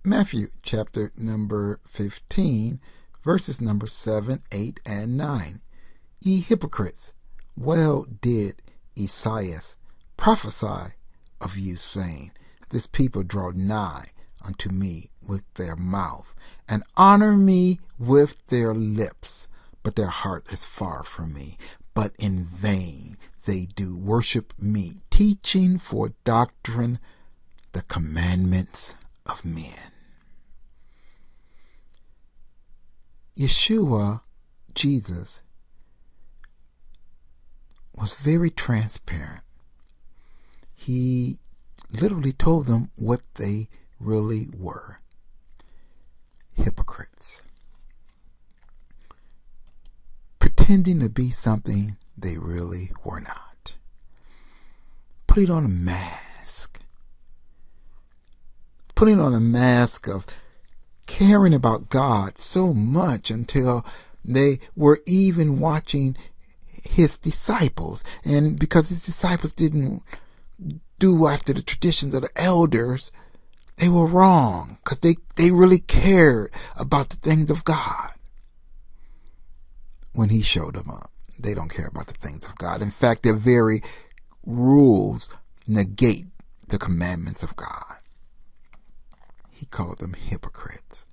Matthew chapter number 15, verses number 7, 8, and 9. Ye hypocrites, well did Esaias prophesy of you, saying, This people draw nigh unto me with their mouth, and honor me with their lips, but their heart is far from me. But in vain they do worship me, teaching for doctrine the commandments of men. Yeshua, Jesus, was very transparent. He literally told them what they really were. Hypocrites. Pretending to be something they really were not. Putting on a mask. Putting on a mask of caring about God so much until they were even watching his disciples. And because his disciples didn't do after the traditions of the elders, they were wrong, because they really cared about the things of God. When he showed them up, they don't care about the things of God. In fact, their very rules negate the commandments of God. He called them hypocrites.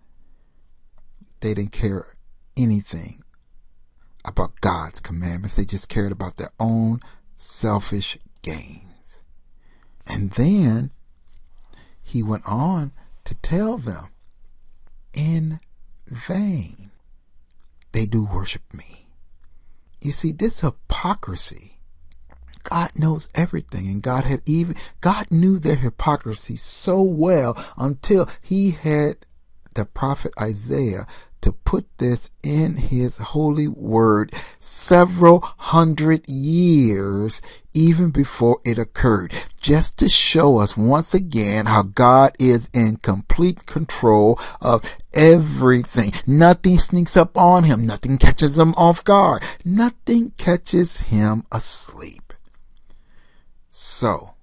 They didn't care anything about God's commandments. They just cared about their own selfish gains. And then he went on to tell them, in vain they do worship me. You see, this hypocrisy, God knows everything, and God knew their hypocrisy so well until he had the prophet Isaiah to put this in his holy word several hundred years even before it occurred, just to show us once again how God is in complete control of everything. Nothing sneaks up on him. Nothing catches him off guard. Nothing catches him asleep. So,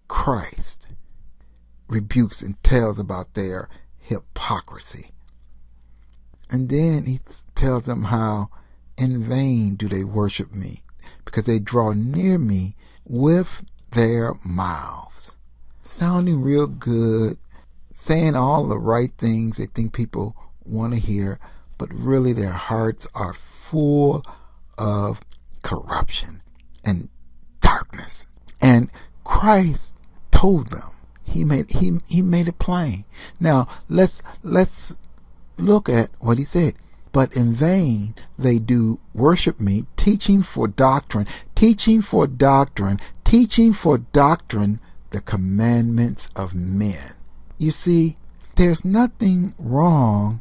Christ rebukes and tells about their hypocrisy. And then he tells them how in vain do they worship me, because they draw near me with their mouths. Sounding real good, saying all the right things they think people want to hear, but really their hearts are full of corruption and darkness. And Christ told them. He made it plain. Now let's look at what he said. But in vain they do worship me, teaching for doctrine the commandments of men. You see, there's nothing wrong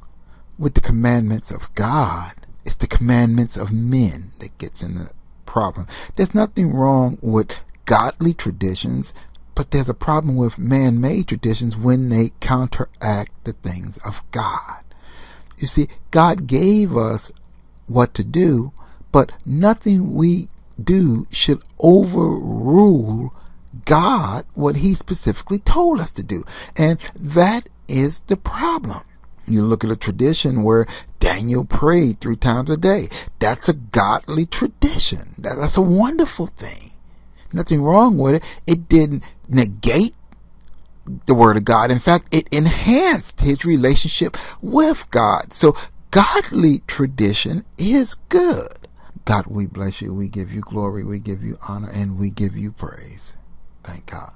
with the commandments of God. It's the commandments of men that gets in the problem. There's nothing wrong with godly traditions, but there's a problem with man-made traditions when they counteract the things of God. You see, God gave us what to do, but nothing we do should overrule God, what he specifically told us to do. And that is the problem. You look at a tradition where Daniel prayed 3 times a day. That's a godly tradition. That's a wonderful thing. Nothing wrong with it. It didn't negate the word of God. In fact, it enhanced his relationship with God. So godly tradition is good. God, we bless you. We give you glory. We give you honor, and we give you praise. Thank God.